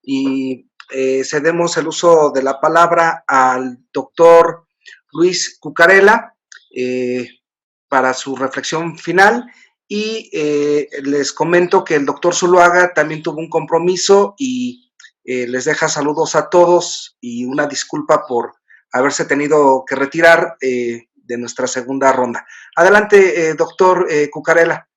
y cedemos el uso de la palabra al doctor Luis Cucarella para su reflexión final. Y les comento que el doctor Zuluaga también tuvo un compromiso y les deja saludos a todos y una disculpa por haberse tenido que retirar de nuestra segunda ronda. Adelante, doctor Cucarella.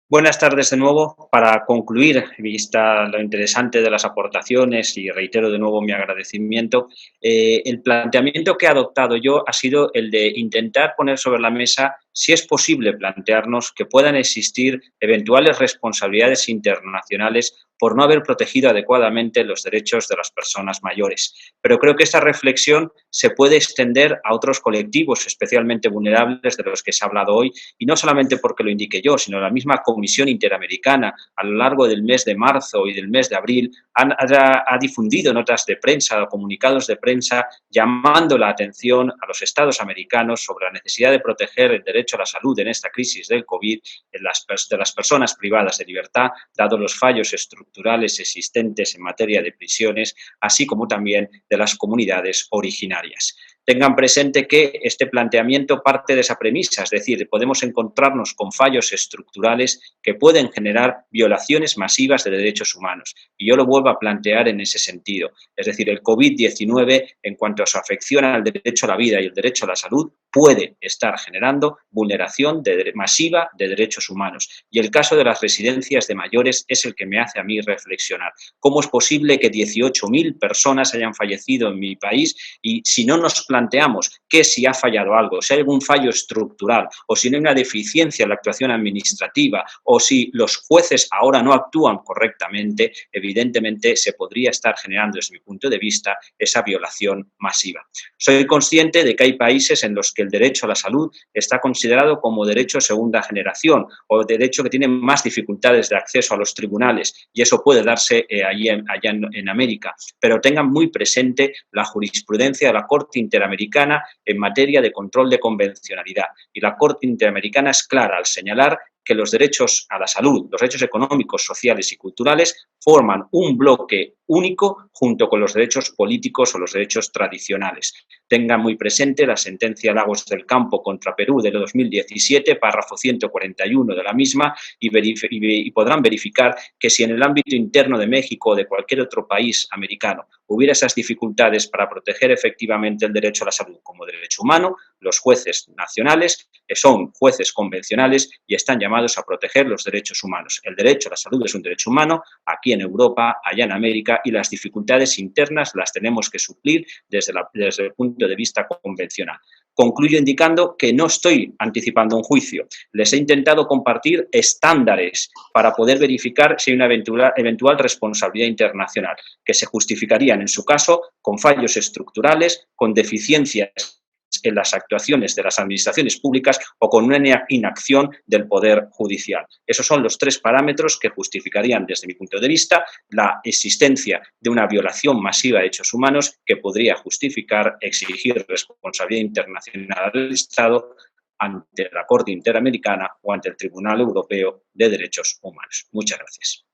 Buenas tardes de nuevo. Para concluir, vista lo interesante de las aportaciones y reitero de nuevo mi agradecimiento, el planteamiento que he adoptado yo ha sido el de intentar poner sobre la mesa si es posible plantearnos que puedan existir eventuales responsabilidades internacionales por no haber protegido adecuadamente los derechos de las personas mayores. Pero creo que esta reflexión se puede extender a otros colectivos especialmente vulnerables de los que se ha hablado hoy, y no solamente porque lo indique yo, sino la misma Comisión Interamericana a lo largo del mes de marzo y del mes de abril ha difundido notas de prensa o comunicados de prensa llamando la atención a los estados americanos sobre la necesidad de proteger el derecho a la salud en esta crisis del COVID de las personas privadas de libertad, dado los fallos estructurales existentes en materia de prisiones, así como también de las comunidades originarias. Tengan presente que este planteamiento parte de esa premisa, es decir, podemos encontrarnos con fallos estructurales que pueden generar violaciones masivas de derechos humanos. Y yo lo vuelvo a plantear en ese sentido. Es decir, el COVID-19, en cuanto a su afección al derecho a la vida y el derecho a la salud, puede estar generando vulneración masiva de derechos humanos. Y el caso de las residencias de mayores es el que me hace a mí reflexionar. ¿Cómo es posible que 18.000 personas hayan fallecido en mi país y si no nos planteamos que si ha fallado algo, si hay algún fallo estructural o si no hay una deficiencia en la actuación administrativa o si los jueces ahora no actúan correctamente, evidentemente se podría estar generando, desde mi punto de vista, esa violación masiva. Soy consciente de que hay países en los que el derecho a la salud está considerado como derecho de segunda generación o derecho que tiene más dificultades de acceso a los tribunales y eso puede darse allá en América, pero tengan muy presente la jurisprudencia de la Corte Interamericana en materia de control de convencionalidad. Y la Corte Interamericana es clara al señalar que los derechos a la salud, los derechos económicos, sociales y culturales forman un bloque único junto con los derechos políticos o los derechos tradicionales. Tengan muy presente la sentencia Lagos del Campo contra Perú de 2017, párrafo 141 de la misma, y podrán verificar que si en el ámbito interno de México o de cualquier otro país americano hubiera esas dificultades para proteger efectivamente el derecho a la salud como derecho humano, los jueces nacionales son jueces convencionales y están llamados a proteger los derechos humanos. El derecho a la salud es un derecho humano aquí en Europa, allá en América, y las dificultades internas las tenemos que suplir desde el punto de vista convencional. Concluyo indicando que no estoy anticipando un juicio. Les he intentado compartir estándares para poder verificar si hay una eventual responsabilidad internacional, que se justificarían, en su caso, con fallos estructurales, con deficiencias en las actuaciones de las administraciones públicas o con una inacción del Poder Judicial. Esos son los tres parámetros que justificarían, desde mi punto de vista, la existencia de una violación masiva de derechos humanos que podría justificar exigir responsabilidad internacional al Estado ante la Corte Interamericana o ante el Tribunal Europeo de Derechos Humanos. Muchas gracias.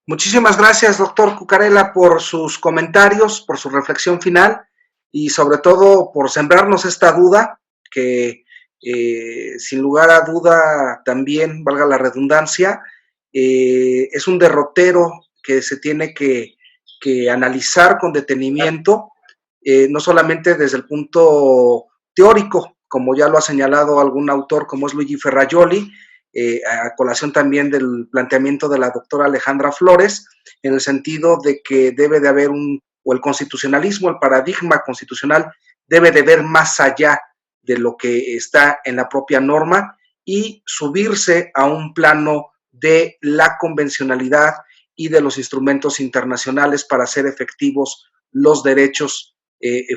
Muchísimas gracias, doctor Cucarella, por sus comentarios, por su reflexión final y sobre todo por sembrarnos esta duda que sin lugar a duda también, valga la redundancia, es un derrotero que se tiene que analizar con detenimiento, no solamente desde el punto teórico, como ya lo ha señalado algún autor como es Luigi Ferrajoli, a colación también del planteamiento de la doctora Alejandra Flores, en el sentido de que debe de haber o el constitucionalismo, el paradigma constitucional, debe de ver más allá de lo que está en la propia norma y subirse a un plano de la convencionalidad y de los instrumentos internacionales para hacer efectivos los derechos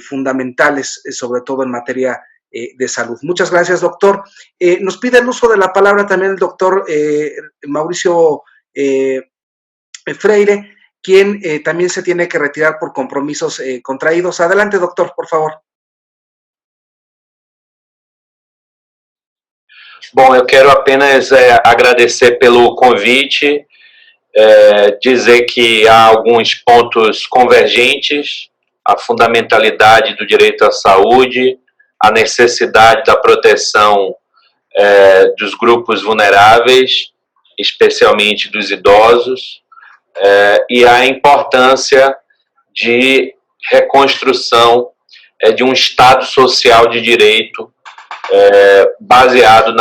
fundamentales, sobre todo en materia de salud. Muchas gracias, doctor. Nos pide el uso de la palabra también el doctor Mauricio Freire, quien también se tiene que retirar por compromisos contraídos. Adelante, doctor, por favor. Bom, eu quero apenas agradecer pelo convite dizer que há alguns pontos convergentes, a fundamentalidade do direito à saúde, a necessidade da proteção dos grupos vulneráveis, especialmente dos idosos, e a importância de reconstrução de um Estado social de direito baseado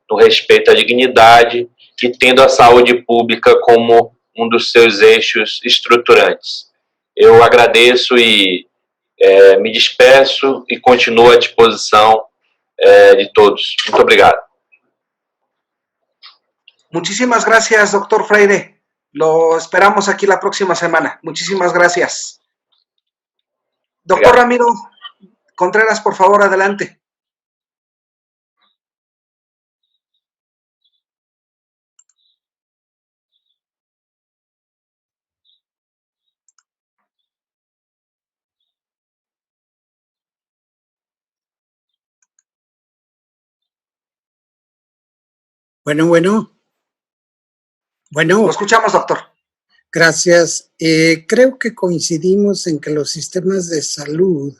no respeito à dignidade e tendo a saúde pública como um dos seus eixos estruturantes. Eu agradeço e me despeço e continuo à disposição de todos. Muito obrigado. Muchísimas gracias, doctor Freire. Lo esperamos aquí la próxima semana. Muchísimas gracias. Doctor Ramiro Contreras, por favor, adelante. Bueno. Lo escuchamos, doctor. Gracias. Creo que coincidimos en que los sistemas de salud,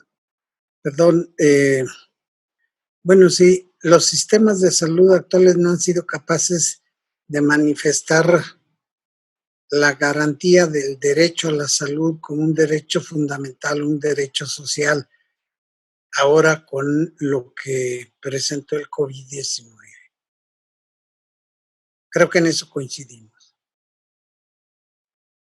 los sistemas de salud actuales no han sido capaces de manifestar la garantía del derecho a la salud como un derecho fundamental, un derecho social, ahora con lo que presentó el COVID-19. Creo que en eso coincidimos.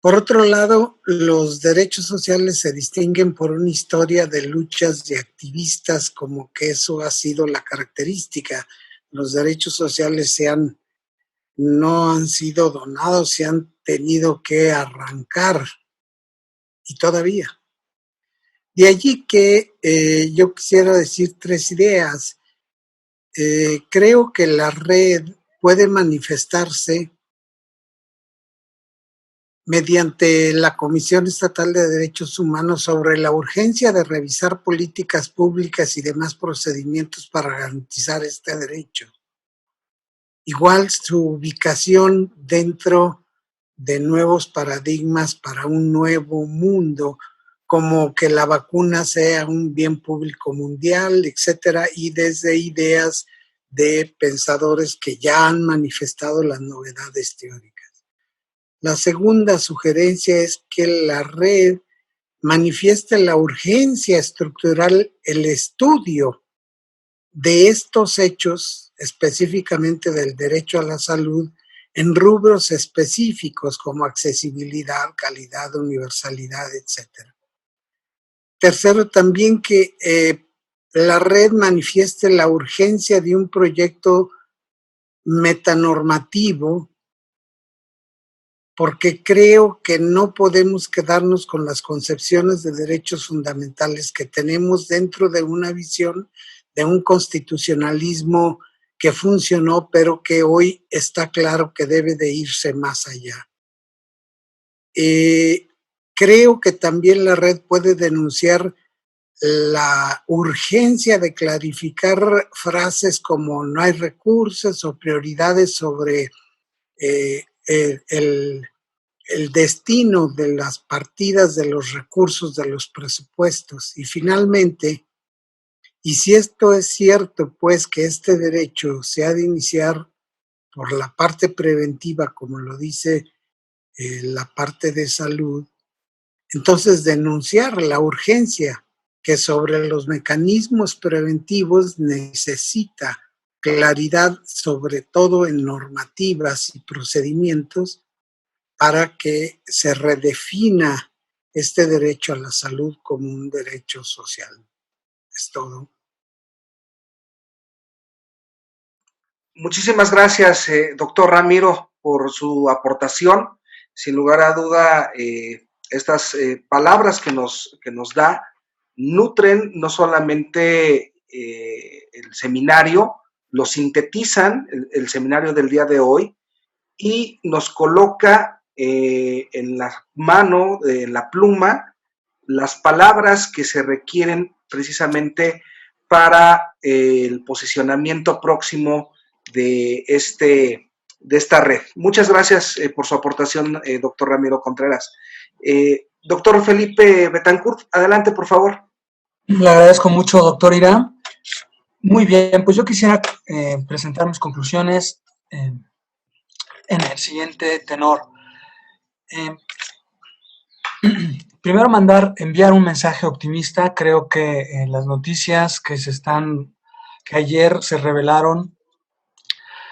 Por otro lado, los derechos sociales se distinguen por una historia de luchas de activistas, como que eso ha sido la característica. Los derechos sociales no han sido donados, se han tenido que arrancar, y todavía. De allí que yo quisiera decir 3 ideas. Creo que la red puede manifestarse mediante la Comisión Estatal de Derechos Humanos sobre la urgencia de revisar políticas públicas y demás procedimientos para garantizar este derecho. Igual su ubicación dentro de nuevos paradigmas para un nuevo mundo, como que la vacuna sea un bien público mundial, etcétera, y desde ideas de pensadores que ya han manifestado las novedades teóricas. La segunda sugerencia es que la red manifieste la urgencia estructural, el estudio de estos hechos, específicamente del derecho a la salud, en rubros específicos como accesibilidad, calidad, universalidad, etc. Tercero, también que la red manifieste la urgencia de un proyecto metanormativo, porque creo que no podemos quedarnos con las concepciones de derechos fundamentales que tenemos dentro de una visión de un constitucionalismo que funcionó, pero que hoy está claro que debe de irse más allá. Creo que también la red puede denunciar la urgencia de clarificar frases como no hay recursos o prioridades sobre el destino de las partidas de los recursos de los presupuestos. Y finalmente, y si esto es cierto, pues que este derecho se ha de iniciar por la parte preventiva, como lo dice la parte de salud, entonces denunciar la urgencia que sobre los mecanismos preventivos necesita claridad, sobre todo en normativas y procedimientos, para que se redefina este derecho a la salud como un derecho social. Es todo. Muchísimas gracias, doctor Ramiro, por su aportación. Sin lugar a duda, estas palabras que nos da nutren no solamente el seminario, lo sintetizan, el seminario del día de hoy, y nos coloca en la mano, en la pluma, las palabras que se requieren precisamente para el posicionamiento próximo de de esta red. Muchas gracias por su aportación, doctor Ramiro Contreras. Doctor Felipe Betancourt, adelante, por favor. Le agradezco mucho, doctor Irán. Muy bien, pues yo quisiera presentar mis conclusiones en el siguiente tenor. Primero enviar un mensaje optimista. Creo que las noticias que ayer se revelaron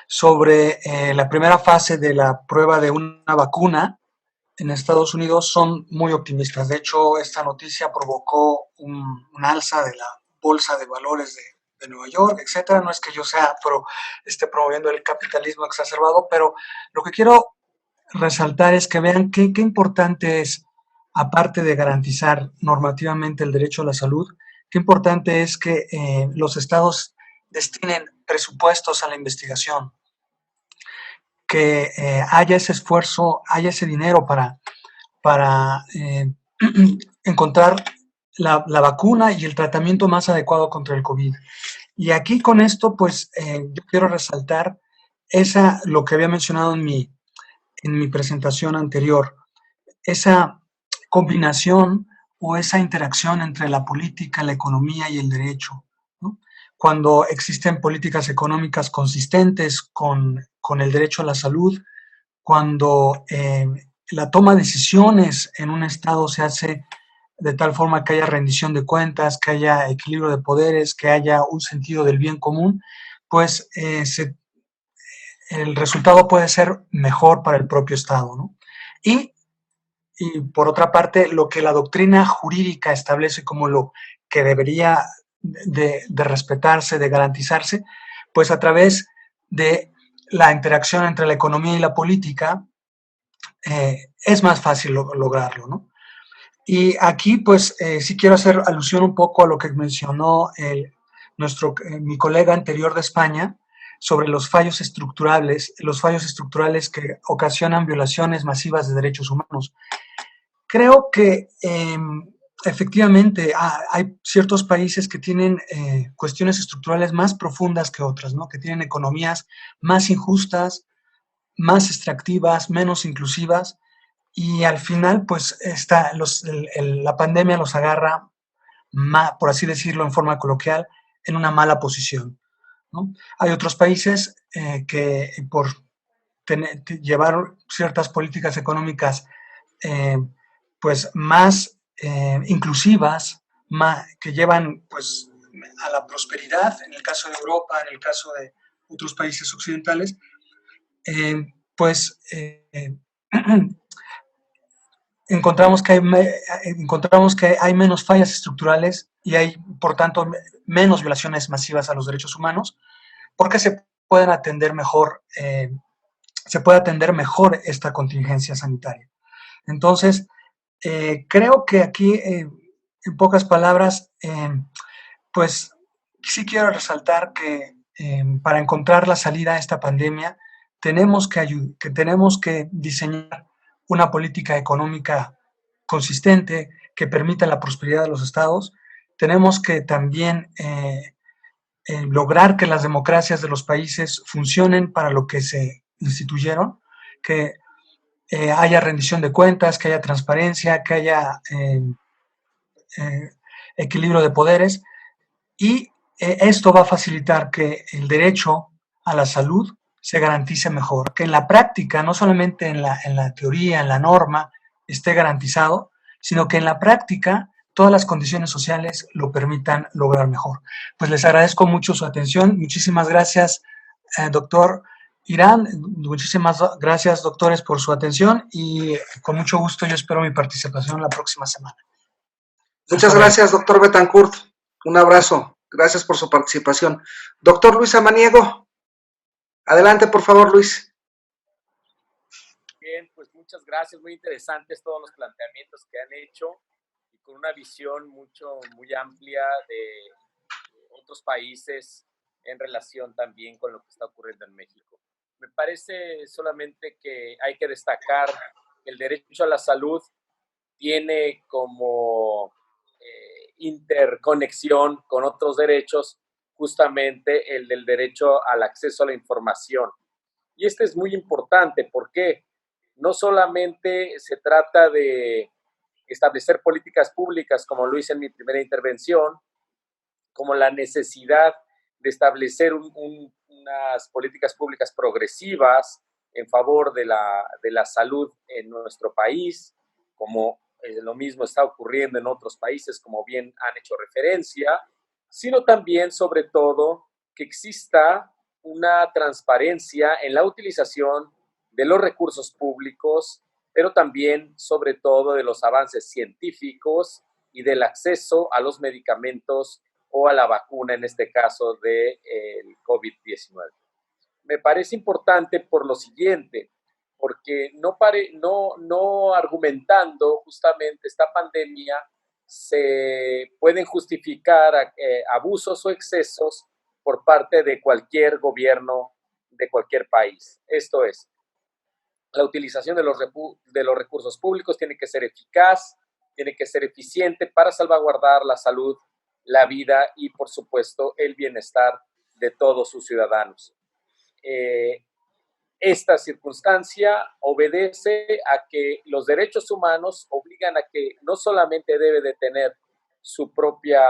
sobre la primera fase de la prueba de una vacuna en Estados Unidos son muy optimistas. De hecho, esta noticia provocó un alza de la bolsa de valores de Nueva York, etcétera. No es que yo esté promoviendo el capitalismo exacerbado, pero lo que quiero resaltar es que vean qué importante es, aparte de garantizar normativamente el derecho a la salud, qué importante es que los estados destinen presupuestos a la investigación, que haya ese esfuerzo, haya ese dinero para encontrar la vacuna y el tratamiento más adecuado contra el COVID. Y aquí con esto, pues, yo quiero resaltar lo que había mencionado en mi presentación anterior, esa combinación o esa interacción entre la política, la economía y el derecho, ¿no? Cuando existen políticas económicas consistentes con el derecho a la salud, cuando la toma de decisiones en un estado se hace de tal forma que haya rendición de cuentas, que haya equilibrio de poderes, que haya un sentido del bien común, pues el resultado puede ser mejor para el propio estado, ¿no? Y por otra parte, lo que la doctrina jurídica establece como lo que debería de respetarse, de garantizarse, pues a través de la interacción entre la economía y la política, es más fácil lograrlo, ¿no? Y aquí, pues, sí quiero hacer alusión un poco a lo que mencionó mi colega anterior de España sobre los fallos estructurales que ocasionan violaciones masivas de derechos humanos. Creo que efectivamente hay ciertos países que tienen cuestiones estructurales más profundas que otras, ¿no? Que tienen economías más injustas, más extractivas, menos inclusivas, y al final, pues, la pandemia los agarra, por así decirlo en forma coloquial, en una mala posición, ¿no? Hay otros países que por llevar ciertas políticas económicas pues más inclusivas, que llevan pues a la prosperidad, en el caso de Europa, en el caso de otros países occidentales, pues encontramos que hay menos fallas estructurales y hay, por tanto, menos violaciones masivas a los derechos humanos, porque se puede atender mejor esta contingencia sanitaria. Entonces, creo que aquí, en pocas palabras, pues sí quiero resaltar que para encontrar la salida a esta pandemia tenemos que diseñar una política económica consistente que permita la prosperidad de los estados. Tenemos que también lograr que las democracias de los países funcionen para lo que se instituyeron, que haya rendición de cuentas, que haya transparencia, que haya equilibrio de poderes, y esto va a facilitar que el derecho a la salud se garantice mejor, que en la práctica, no solamente en la teoría, en la norma, esté garantizado, sino que en la práctica todas las condiciones sociales lo permitan lograr mejor. Pues les agradezco mucho su atención. Muchísimas gracias, doctor Irán. Muchísimas gracias, doctores, por su atención, y con mucho gusto yo espero mi participación la próxima semana. Muchas gracias, doctor Betancourt. Un abrazo. Gracias por su participación. Doctor Luis Samaniego, adelante, por favor, Luis. Bien, pues muchas gracias. Muy interesantes todos los planteamientos que han hecho y con una visión muy amplia de otros países en relación también con lo que está ocurriendo en México. Me parece solamente que hay que destacar que el derecho a la salud tiene como interconexión con otros derechos, justamente el del derecho al acceso a la información. Y este es muy importante porque no solamente se trata de establecer políticas públicas, como lo hice en mi primera intervención, como la necesidad de establecer unas políticas públicas progresivas en favor de la salud en nuestro país, como lo mismo está ocurriendo en otros países, como bien han hecho referencia, sino también, sobre todo, que exista una transparencia en la utilización de los recursos públicos, pero también, sobre todo, de los avances científicos y del acceso a los medicamentos o a la vacuna, en este caso del COVID-19. Me parece importante por lo siguiente, porque no argumentando justamente esta pandemia se pueden justificar abusos o excesos por parte de cualquier gobierno de cualquier país. Esto es, la utilización de los recursos públicos tiene que ser eficaz, tiene que ser eficiente para salvaguardar la salud, la vida y, por supuesto, el bienestar de todos sus ciudadanos. Esta circunstancia obedece a que los derechos humanos obligan a que no solamente debe de tener su propia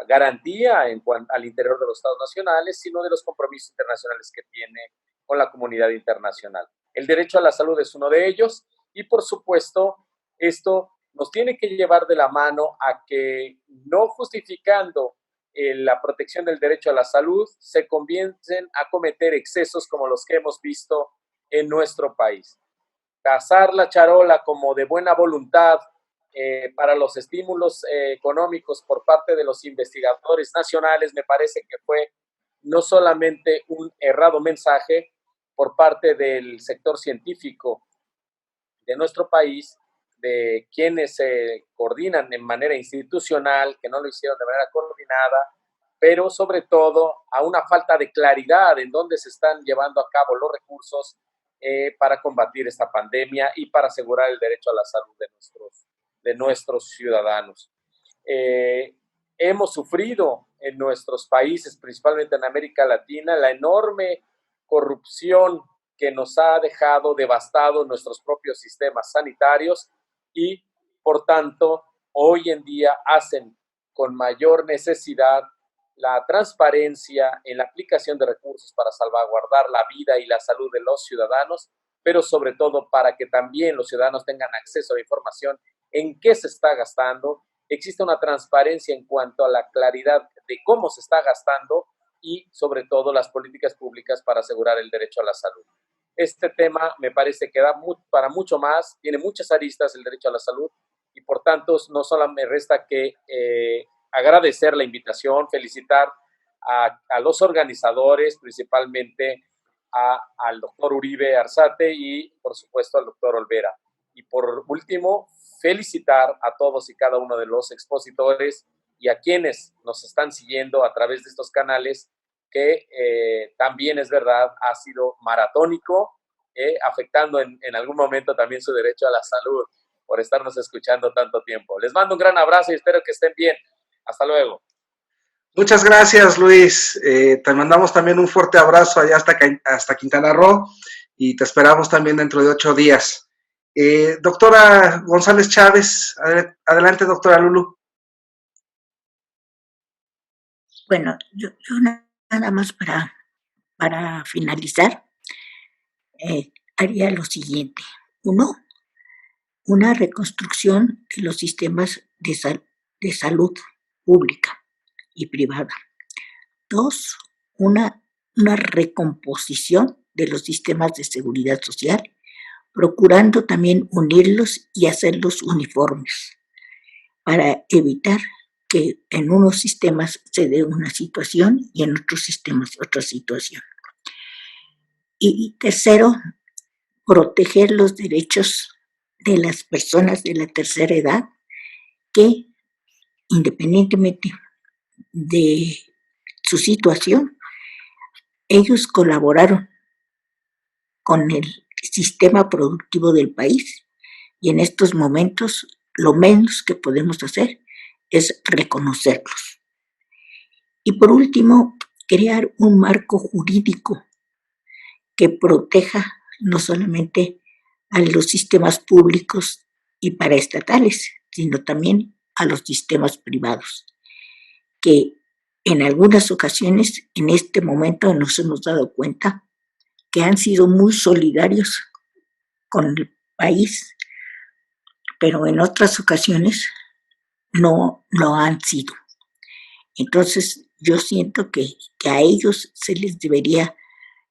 garantía al interior de los Estados nacionales, sino de los compromisos internacionales que tiene con la comunidad internacional. El derecho a la salud es uno de ellos y, por supuesto, esto nos tiene que llevar de la mano a que, no justificando la protección del derecho a la salud, se comiencen a cometer excesos como los que hemos visto en nuestro país. Pasar la charola como de buena voluntad para los estímulos económicos por parte de los investigadores nacionales me parece que fue no solamente un errado mensaje por parte del sector científico de nuestro país, de quienes se coordinan de manera institucional, que no lo hicieron de manera coordinada, pero sobre todo a una falta de claridad en dónde se están llevando a cabo los recursos para combatir esta pandemia y para asegurar el derecho a la salud de nuestros ciudadanos. Hemos sufrido en nuestros países, principalmente en América Latina, la enorme corrupción que nos ha dejado devastado nuestros propios sistemas sanitarios y, por tanto, hoy en día hacen con mayor necesidad la transparencia en la aplicación de recursos para salvaguardar la vida y la salud de los ciudadanos, pero sobre todo para que también los ciudadanos tengan acceso a la información en qué se está gastando, existe una transparencia en cuanto a la claridad de cómo se está gastando y sobre todo las políticas públicas para asegurar el derecho a la salud. Este tema me parece que da para mucho más, tiene muchas aristas el derecho a la salud y por tanto no solo me resta que agradecer la invitación, felicitar a los organizadores, principalmente al doctor Uribe Arzate y por supuesto al doctor Olvera. Y por último, felicitar a todos y cada uno de los expositores y a quienes nos están siguiendo a través de estos canales, que también es verdad, ha sido maratónico, afectando en algún momento también su derecho a la salud por estarnos escuchando tanto tiempo. Les mando un gran abrazo y espero que estén bien. Hasta luego. Muchas gracias, Luis. Te mandamos también un fuerte abrazo allá hasta Quintana Roo y te esperamos también dentro de 8 días. Doctora González Chávez, adelante, doctora Lulu. Bueno, yo nada más para finalizar, haría lo siguiente. Uno, una reconstrucción de los sistemas de salud pública y privada. Dos, una recomposición de los sistemas de seguridad social, procurando también unirlos y hacerlos uniformes para evitar que en unos sistemas se dé una situación y en otros sistemas otra situación. Y tercero, proteger los derechos de las personas de la tercera edad que, independientemente de su situación, ellos colaboraron con el sistema productivo del país y en estos momentos lo menos que podemos hacer es reconocerlos. Y por último, crear un marco jurídico que proteja no solamente a los sistemas públicos y paraestatales, sino también a los sistemas privados, que en algunas ocasiones en este momento nos hemos dado cuenta que han sido muy solidarios con el país, pero en otras ocasiones no lo han sido. Entonces, yo siento que a ellos se les debería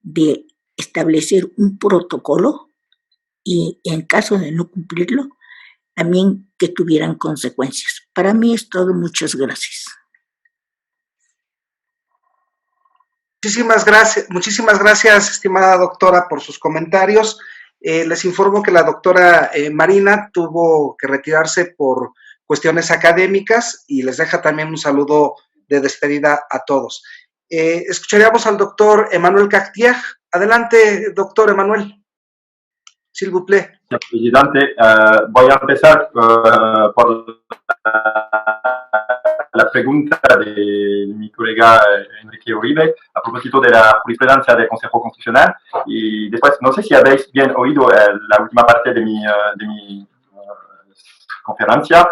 de establecer un protocolo y en caso de no cumplirlo, también que tuvieran consecuencias. Para mí es todo. Muchas gracias. Muchísimas gracias, estimada doctora, por sus comentarios. Les informo que la doctora Marina tuvo que retirarse por cuestiones académicas y les deja también un saludo de despedida a todos. Escucharíamos al doctor Emmanuel Cactiaj. Adelante, doctor Emmanuel. S'il vous plaît. Señor presidente, voy a empezar por la pregunta de mi colega Enrique Uribe a propósito de la jurisprudencia del Consejo Constitucional y después, no sé si habéis bien oído la última parte de mi conferencia,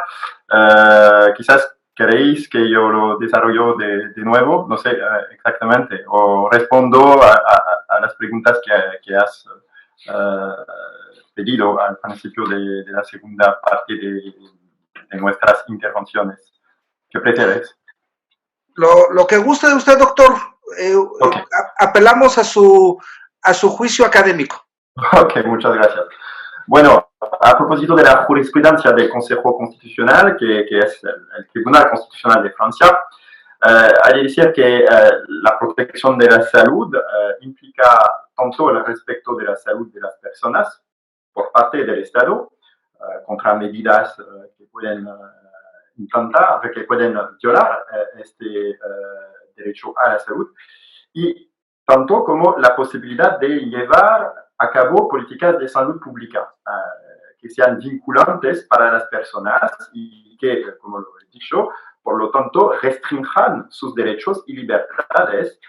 quizás queréis que yo lo desarrollo de nuevo, no sé exactamente, o respondo a las preguntas que has pedido al principio de la segunda parte de nuestras intervenciones. ¿Qué prefieres? Lo que guste de usted, doctor. Okay. Apelamos a su juicio académico. Ok, muchas gracias. Bueno, a propósito de la jurisprudencia del Consejo Constitucional, que es el Tribunal Constitucional de Francia, hay que decir que la protección de la salud implica tanto el respeto de la salud de las personas por parte del Estado contra medidas que pueden implantar, que pueden violar este derecho a la salud, y tanto como la posibilidad de llevar a cabo políticas de salud pública que sean vinculantes para las personas y que, como lo he dicho, por lo tanto, restrinjan sus derechos y libertades.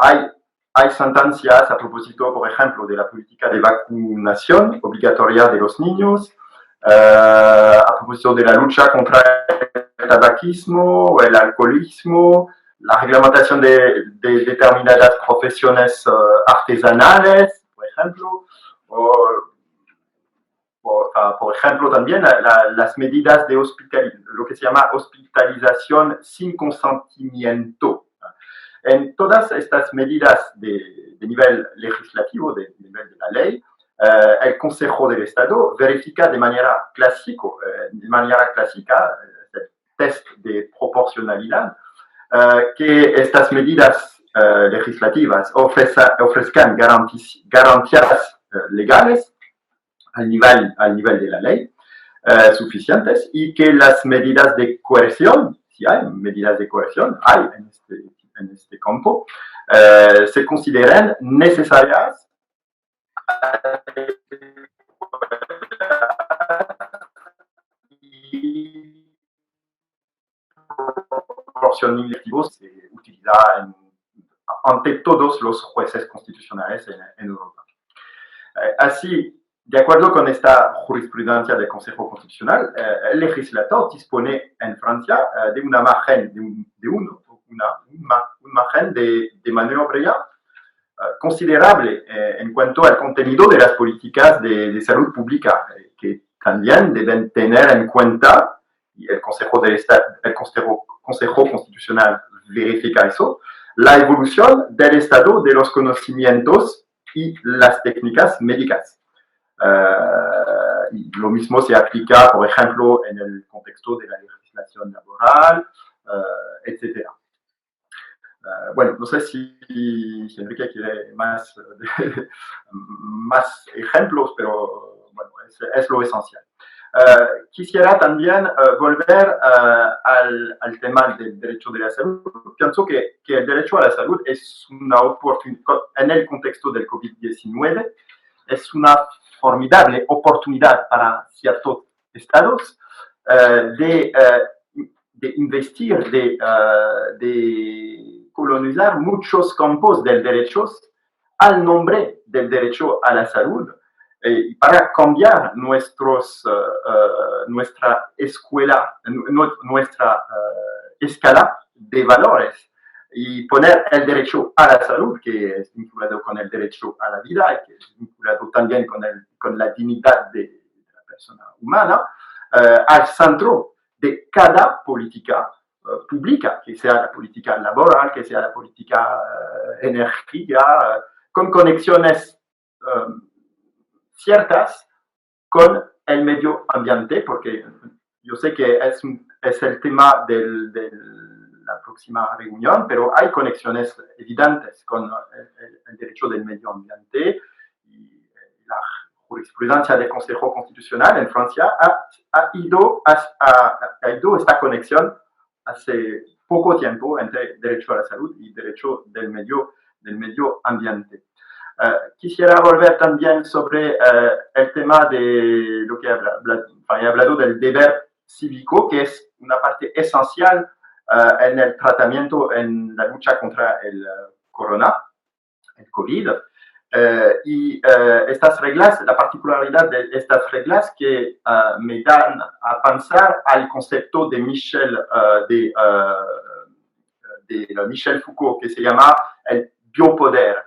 Hay sentencias a propósito, por ejemplo, de la política de vacunación obligatoria de los niños, a propósito de la lucha contra el tabaquismo o el alcoholismo, la reglamentación de determinadas profesiones artesanales, por ejemplo, por ejemplo, también las medidas de lo que se llama hospitalización sin consentimiento. En todas estas medidas de nivel legislativo, de nivel de la ley, el Consejo del Estado verifica de manera clásica el test de proporcionalidad, que estas medidas legislativas ofrezcan garantías legales al nivel de la ley suficientes, y que las medidas de coerción, si hay medidas de coerción, hay en este campo, se consideren necesarias y proporcionalidad se utiliza ante todos los jueces constitucionales en Europa. Así, de acuerdo con esta jurisprudencia del Consejo Constitucional, el legislador dispone en Francia de una margen de maniobra considerable en cuanto al contenido de las políticas de salud pública, que también deben tener en cuenta, y el Consejo Constitucional verifica eso, la evolución del estado de los conocimientos y las técnicas médicas. Y lo mismo se aplica, por ejemplo, en el contexto de la legislación laboral, etc. Bueno, no sé si Enrique quiere más ejemplos, pero bueno, es lo esencial. Quisiera también volver al tema del derecho de la salud. Pienso que el derecho a la salud es una oportunidad, en el contexto del COVID-19, es una formidable oportunidad para ciertos estados de investir, de colonizar muchos campos del derecho al nombre del derecho a la salud y para cambiar nuestra escuela, nuestra escala de valores y poner el derecho a la salud, que es vinculado con el derecho a la vida y que es vinculado también con la dignidad de la persona humana, al centro de cada política pública, que sea la política laboral, que sea la política energética, con conexiones ciertas con el medio ambiente, porque yo sé que es el tema de la próxima reunión, pero hay conexiones evidentes con el derecho del medio ambiente y la jurisprudencia del Consejo Constitucional en Francia ha ido esta conexión hace poco tiempo entre derecho a la salud y derecho del medio ambiente. Quisiera volver también sobre el tema de lo que he hablado del deber cívico, que es una parte esencial en el tratamiento, en la lucha contra el COVID. Estas reglas, la particularidad de estas reglas que me dan a pensar al concepto de Michel Foucault, que se llama el biopoder.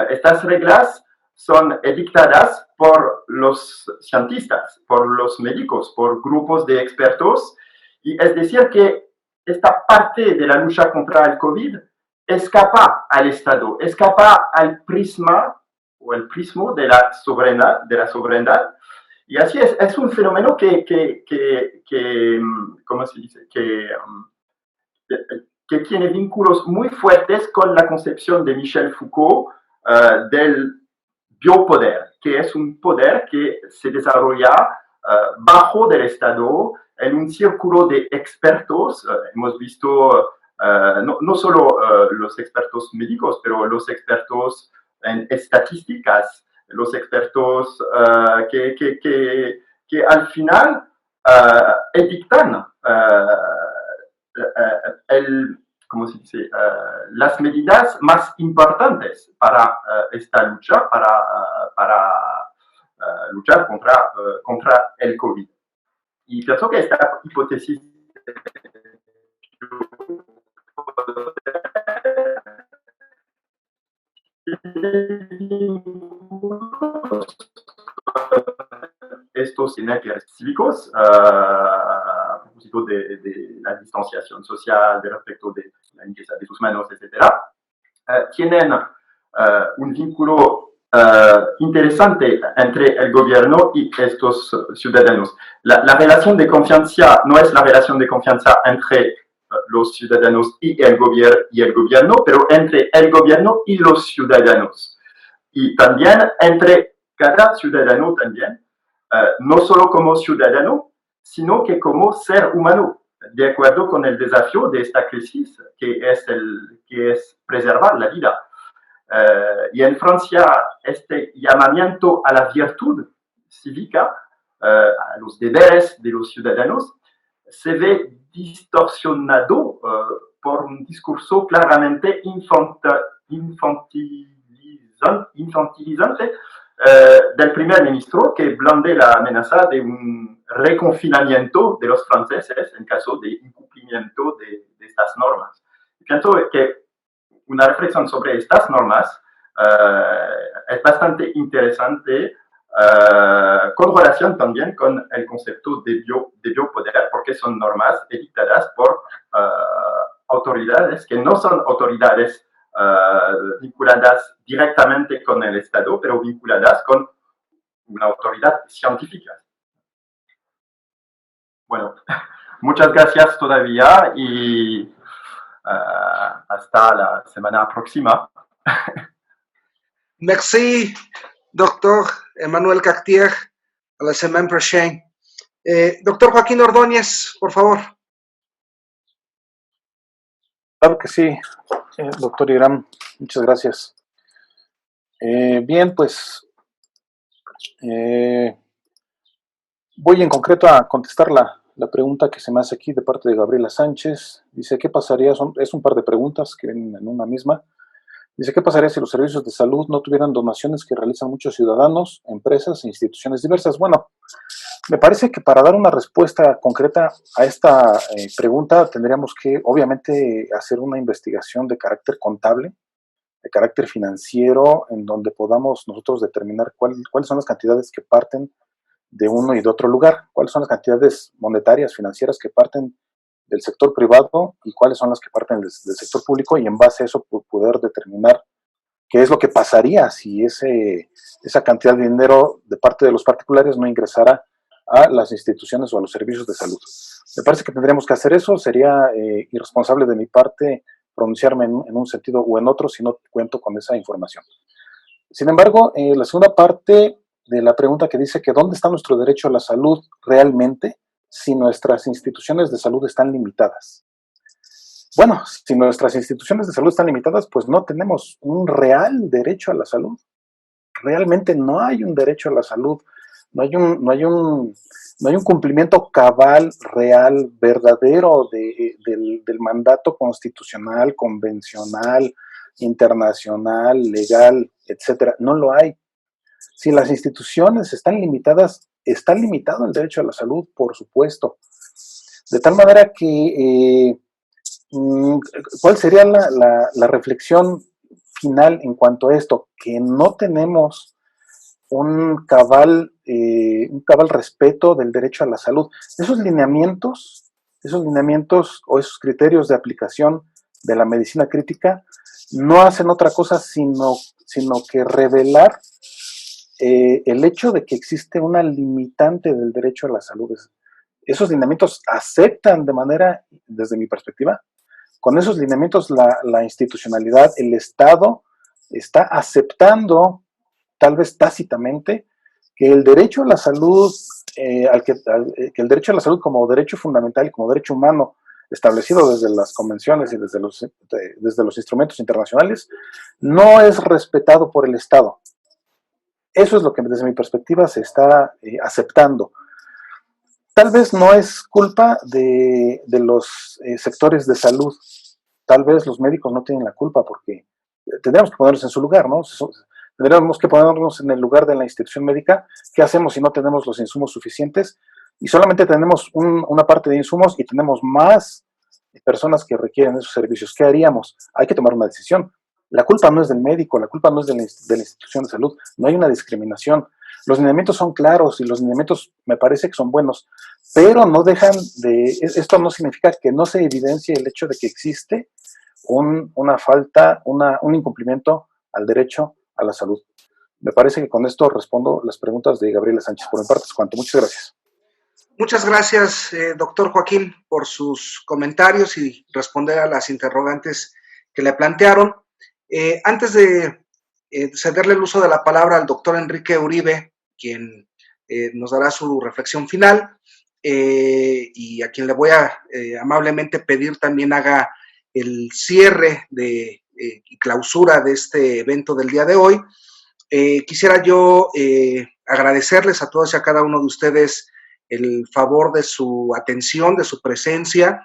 Estas reglas son edictadas por los cientistas, por los médicos, por grupos de expertos, y es decir que esta parte de la lucha contra el COVID escapa al Estado, escapa al prisma o el prismo de la soberanía, y así es un fenómeno que ¿cómo se dice? Que tiene vínculos muy fuertes con la concepción de Michel Foucault del biopoder, que es un poder que se desarrolla bajo del Estado, en un círculo de expertos. Hemos visto no solo los expertos médicos, pero los expertos en estadísticas, los expertos que al final edictan ¿cómo se dice? Las medidas más importantes para esta lucha, para luchar contra el COVID. Y pienso que esta hipótesis estos sinergias cívicos a propósito de la distanciación social, de respecto de la limpieza de sus manos, etc., tienen un vínculo interesante entre el gobierno y estos ciudadanos. La relación de confianza no es la relación de confianza entre los ciudadanos y el gobierno, pero entre el gobierno y los ciudadanos. Y también entre cada ciudadano también, no solo como ciudadano, sino que como ser humano, de acuerdo con el desafío de esta crisis, que es preservar la vida. Y en Francia, este llamamiento a la virtud cívica, a los deberes de los ciudadanos, se ve distorsionado por un discurso claramente infantilizante del primer ministro, que blande la amenaza de un reconfinamiento de los franceses en caso de incumplimiento de estas normas. Pienso que una reflexión sobre estas normas es bastante interesante, con relación también con el concepto de biopoder, porque son normas edictadas por autoridades que no son autoridades vinculadas directamente con el Estado, pero vinculadas con una autoridad científica. Bueno, muchas gracias todavía y hasta la semana próxima. Merci, doctor Emmanuel Cartier. A la semaine prochaine. Doctor Joaquín Ordóñez, por favor. Claro que sí, doctor Iram, muchas gracias. Bien, pues voy en concreto a contestar la pregunta que se me hace aquí de parte de Gabriela Sánchez. Dice, ¿qué pasaría? Es un par de preguntas que vienen en una misma. Dice, ¿qué pasaría si los servicios de salud no tuvieran donaciones que realizan muchos ciudadanos, empresas e instituciones diversas? Bueno, me parece que para dar una respuesta concreta a esta pregunta tendríamos que, obviamente, hacer una investigación de carácter contable, de carácter financiero, en donde podamos nosotros determinar cuáles son las cantidades que parten de uno y de otro lugar, cuáles son las cantidades monetarias, financieras que parten del sector privado y cuáles son las que parten del sector público, y en base a eso poder determinar qué es lo que pasaría si esa cantidad de dinero de parte de los particulares no ingresara a las instituciones o a los servicios de salud. Me parece que tendríamos que hacer eso. Sería irresponsable de mi parte pronunciarme en un sentido o en otro si no cuento con esa información. Sin embargo, la segunda parte de la pregunta, que dice que ¿dónde está nuestro derecho a la salud realmente si nuestras instituciones de salud están limitadas? Bueno, si nuestras instituciones de salud están limitadas, pues no tenemos un real derecho a la salud. Realmente no hay un derecho a la salud, no hay un cumplimiento cabal, real, verdadero del mandato constitucional, convencional, internacional, legal, etcétera. No lo hay. Si las instituciones están limitadas, está limitado el derecho a la salud, por supuesto. De tal manera que, ¿cuál sería la reflexión final en cuanto a esto? Que no tenemos un cabal respeto del derecho a la salud. Esos lineamientos o esos criterios de aplicación de la medicina crítica no hacen otra cosa sino que revelar el hecho de que existe una limitante del derecho a la salud. Esos lineamientos aceptan de manera, desde mi perspectiva, con esos lineamientos la institucionalidad, el Estado está aceptando, tal vez tácitamente, que el derecho a la salud, que el derecho a la salud como derecho fundamental y como derecho humano establecido desde las convenciones y desde los instrumentos internacionales, no es respetado por el Estado. Eso es lo que desde mi perspectiva se está aceptando. Tal vez no es culpa de los sectores de salud. Tal vez los médicos no tienen la culpa, porque tendríamos que ponernos en su lugar, ¿no? Tendríamos que ponernos en el lugar de la institución médica. ¿Qué hacemos si no tenemos los insumos suficientes? Y solamente tenemos una parte de insumos y tenemos más personas que requieren esos servicios. ¿Qué haríamos? Hay que tomar una decisión. La culpa no es del médico, la culpa no es de la institución de salud. No hay una discriminación. Los lineamientos son claros y los lineamientos me parece que son buenos, pero no dejan de... Esto no significa que no se evidencie el hecho de que existe una falta, un incumplimiento al derecho a la salud. Me parece que con esto respondo las preguntas de Gabriela Sánchez. Por mi parte es cuanto. Muchas gracias. Muchas gracias, doctor Joaquín, por sus comentarios y responder a las interrogantes que le plantearon. Antes de cederle el uso de la palabra al doctor Enrique Uribe, quien nos dará su reflexión final, y a quien le voy a amablemente pedir también haga el cierre y clausura de este evento del día de hoy, quisiera yo agradecerles a todos y a cada uno de ustedes el favor de su atención, de su presencia.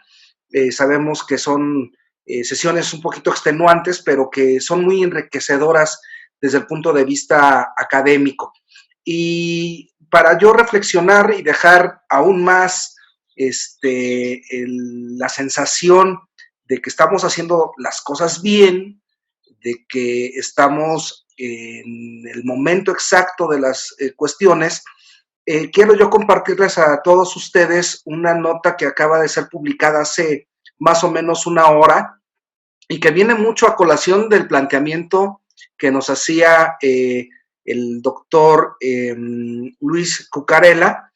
Sabemos que son sesiones un poquito extenuantes, pero que son muy enriquecedoras desde el punto de vista académico. Y para yo reflexionar y dejar aún más la sensación de que estamos haciendo las cosas bien, de que estamos en el momento exacto de las cuestiones, quiero yo compartirles a todos ustedes una nota que acaba de ser publicada hace más o menos una hora y que viene mucho a colación del planteamiento que nos hacía el doctor Luis Cucarella,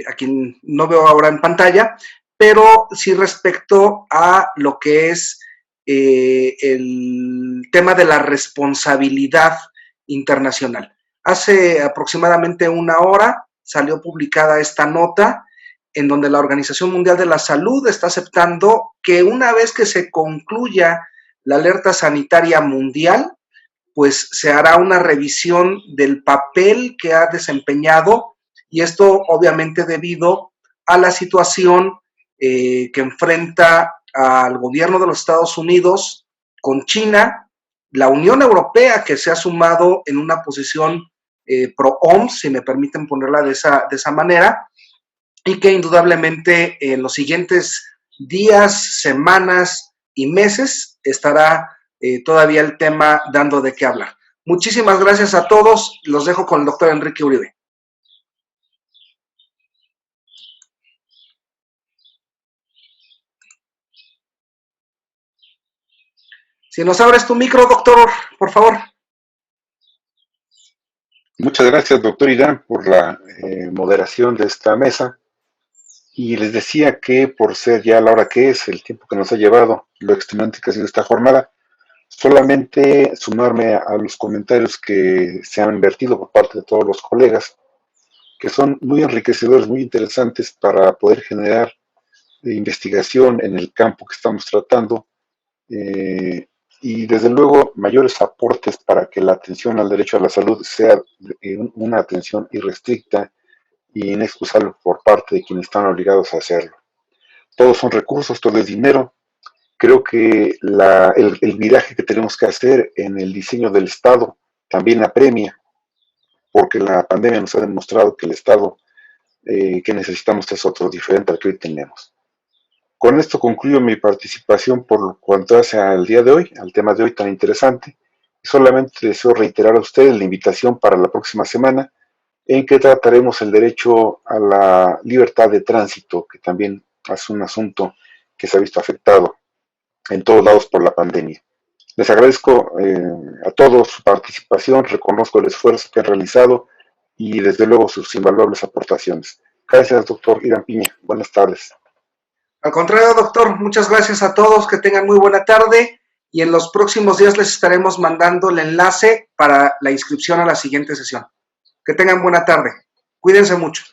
a quien no veo ahora en pantalla, pero sí respecto a lo que es el tema de la responsabilidad internacional. Hace aproximadamente una hora salió publicada esta nota en donde la Organización Mundial de la Salud está aceptando que una vez que se concluya la alerta sanitaria mundial, pues se hará una revisión del papel que ha desempeñado, y esto obviamente debido a la situación que enfrenta al gobierno de los Estados Unidos con China la Unión Europea, que se ha sumado en una posición pro-OMS, si me permiten ponerla de esa manera, y que indudablemente en los siguientes días, semanas y meses estará todavía el tema dando de qué hablar. Muchísimas gracias a todos. Los dejo con el doctor Enrique Uribe. Si nos abres tu micro, doctor, por favor. Muchas gracias, doctor Irán, por la moderación de esta mesa. Y les decía que por ser ya la hora que es, el tiempo que nos ha llevado, lo extenuante que ha sido esta jornada, solamente sumarme a los comentarios que se han vertido por parte de todos los colegas, que son muy enriquecedores, muy interesantes para poder generar investigación en el campo que estamos tratando, y desde luego mayores aportes para que la atención al derecho a la salud sea una atención irrestricta y inexcusable por parte de quienes están obligados a hacerlo. Todos son recursos, todo es dinero. Creo que el viraje que tenemos que hacer en el diseño del Estado también apremia, porque la pandemia nos ha demostrado que el Estado que necesitamos es otro, diferente al que hoy tenemos. Con esto concluyo mi participación por cuanto hace al día de hoy, al tema de hoy tan interesante. Solamente deseo reiterar a ustedes la invitación para la próxima semana, en que trataremos el derecho a la libertad de tránsito, que también es un asunto que se ha visto afectado en todos lados por la pandemia. Les agradezco a todos su participación, reconozco el esfuerzo que han realizado y desde luego sus invaluables aportaciones. Gracias, doctor Irán Piña. Buenas tardes. Al contrario, doctor, muchas gracias a todos, que tengan muy buena tarde y en los próximos días les estaremos mandando el enlace para la inscripción a la siguiente sesión. Que tengan buena tarde. Cuídense mucho.